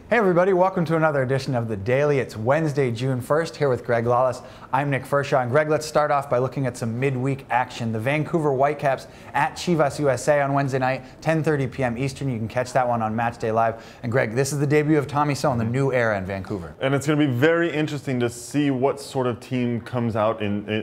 Hey everybody, welcome to another edition of The Daily. It's Wednesday, June 1st, here with Greg Lawless. I'm Nick Fershaw, and Greg, let's start off by looking at some midweek action. The Vancouver Whitecaps at Chivas USA on Wednesday night, 10:30 p.m. Eastern. You can catch that one on Matchday Live. And Greg, this is the debut of Tommy Sohn, the new era in Vancouver. And it's going to be very interesting to see what sort of team comes out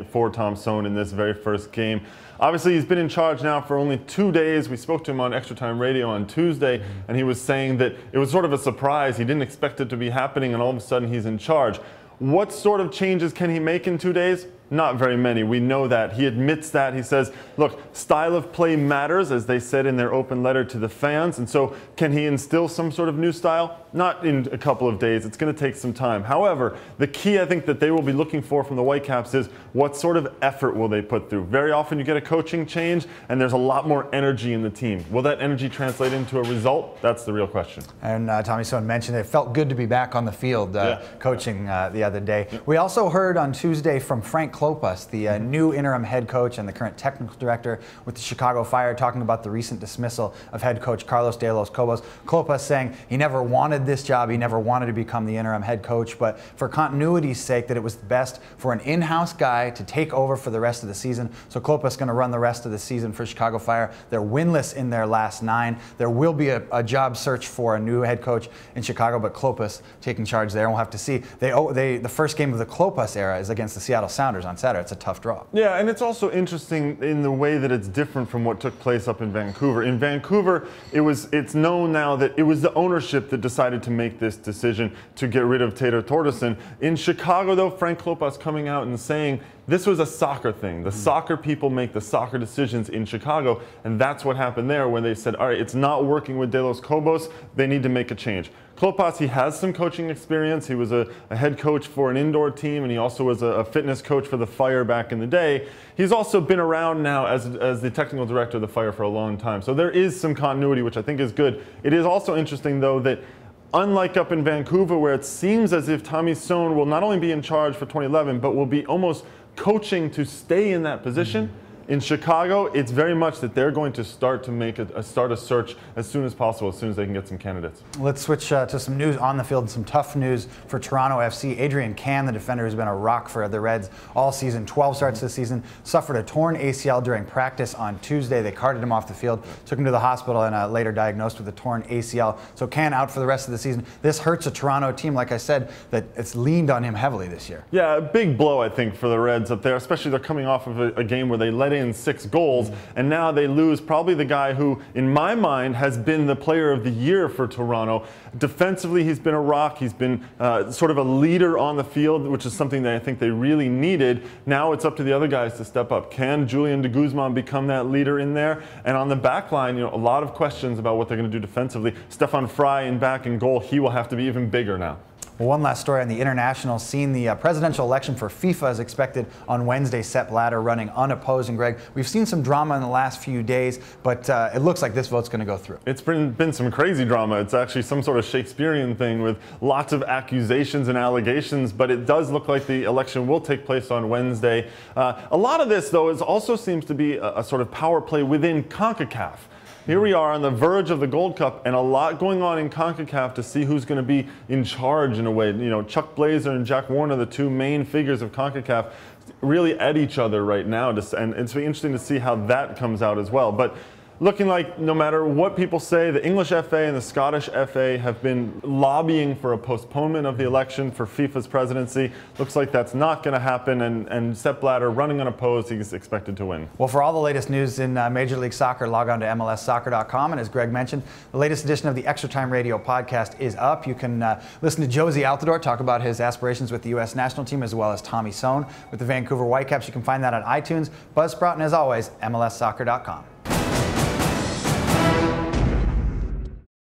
for Tom Sohn in this very first game. Obviously, he's been in charge now for only 2 days. We spoke to him on Extra Time Radio on Tuesday, and he was saying that it was sort of a surprise. He didn't expect it to be happening, and all of a sudden he's in charge. What sort of changes can he make in 2 days? Not very many. We know that. He admits that. He says, look, style of play matters, as they said in their open letter to the fans. And so can he instill some sort of new style? Not in a couple of days. It's going to take some time. However, the key I think that they will be looking for from the Whitecaps is what sort of effort will they put through. Very often you get a coaching change and there's a lot more energy in the team. Will that energy translate into a result? That's the real question. And Tommy Sohn mentioned it felt good to be back on the field coaching the other day. We also heard on Tuesday from Frank Klopas, the new interim head coach and the current technical director with the Chicago Fire, talking about the recent dismissal of head coach Carlos de los Cobos. Klopas saying he never wanted this job, he never wanted to become the interim head coach, but for continuity's sake that it was best for an in-house guy to take over for the rest of the season. So Klopas is going to run the rest of the season for Chicago Fire. They're winless in their last 9. There will be a job search for a new head coach in Chicago, but Klopas taking charge there, and we'll have to see. The first game of the Klopas era is against the Seattle Sounders on Saturday. It's a tough draw. Yeah, and it's also interesting in the way that it's different from what took place up in Vancouver. In Vancouver, it's known now that it was the ownership that decided to make this decision to get rid of Taylor Torgerson. In Chicago, though, Frank Klopas coming out and saying this was a soccer thing. The soccer people make the soccer decisions in Chicago, and that's what happened there when they said, all right, it's not working with De Los Cobos, they need to make a change. Klopas, he has some coaching experience. He was a head coach for an indoor team, and he also was a fitness coach for the Fire back in the day. He's also been around now as the technical director of the Fire for a long time. So there is some continuity, which I think is good. It is also interesting, though, that unlike up in Vancouver, where it seems as if Tommy Sohn will not only be in charge for 2011, but will be almost coaching to stay in that position. In Chicago, it's very much that they're going to start to start a search as soon as possible, as soon as they can get some candidates. Let's switch to some news on the field and some tough news for Toronto FC. Adrian Cann, the defender who's been a rock for the Reds all season, 12 starts this season, suffered a torn ACL during practice on Tuesday. They carted him off the field, took him to the hospital, and later diagnosed with a torn ACL. So Cann out for the rest of the season. This hurts a Toronto team, like I said, that it's leaned on him heavily this year. Yeah, a big blow, I think, for the Reds up there, especially they're coming off of a game where they let in 6 goals, and now they lose probably the guy who, in my mind, has been the player of the year for Toronto. Defensively, he's been a rock. He's been sort of a leader on the field, which is something that I think they really needed. Now it's up to the other guys to step up. Can Julian de Guzman become that leader in there? And on the back line, a lot of questions about what they're going to do defensively. Stefan Frei in back in goal, he will have to be even bigger now. Well, one last story on the international scene. The presidential election for FIFA is expected on Wednesday. Sepp Blatter running unopposed. And Greg, we've seen some drama in the last few days, but it looks like this vote's going to go through. It's been some crazy drama. It's actually some sort of Shakespearean thing with lots of accusations and allegations, but it does look like the election will take place on Wednesday. A lot of this, though, also seems to be a sort of power play within CONCACAF. Here we are on the verge of the Gold Cup, and a lot going on in CONCACAF to see who's going to be in charge in a way. Chuck Blazer and Jack Warner, the two main figures of CONCACAF, really at each other right now, and it's be interesting to see how that comes out as well. But looking like no matter what people say, the English FA and the Scottish FA have been lobbying for a postponement of the election for FIFA's presidency. Looks like that's not going to happen, and Sepp Blatter running unopposed, he's expected to win. Well, for all the latest news in Major League Soccer, log on to MLSsoccer.com, and as Greg mentioned, the latest edition of the Extra Time Radio podcast is up. You can listen to Josie Altidore talk about his aspirations with the U.S. national team, as well as Tommy Sohn with the Vancouver Whitecaps. You can find that on iTunes, Buzzsprout, and as always, MLSsoccer.com.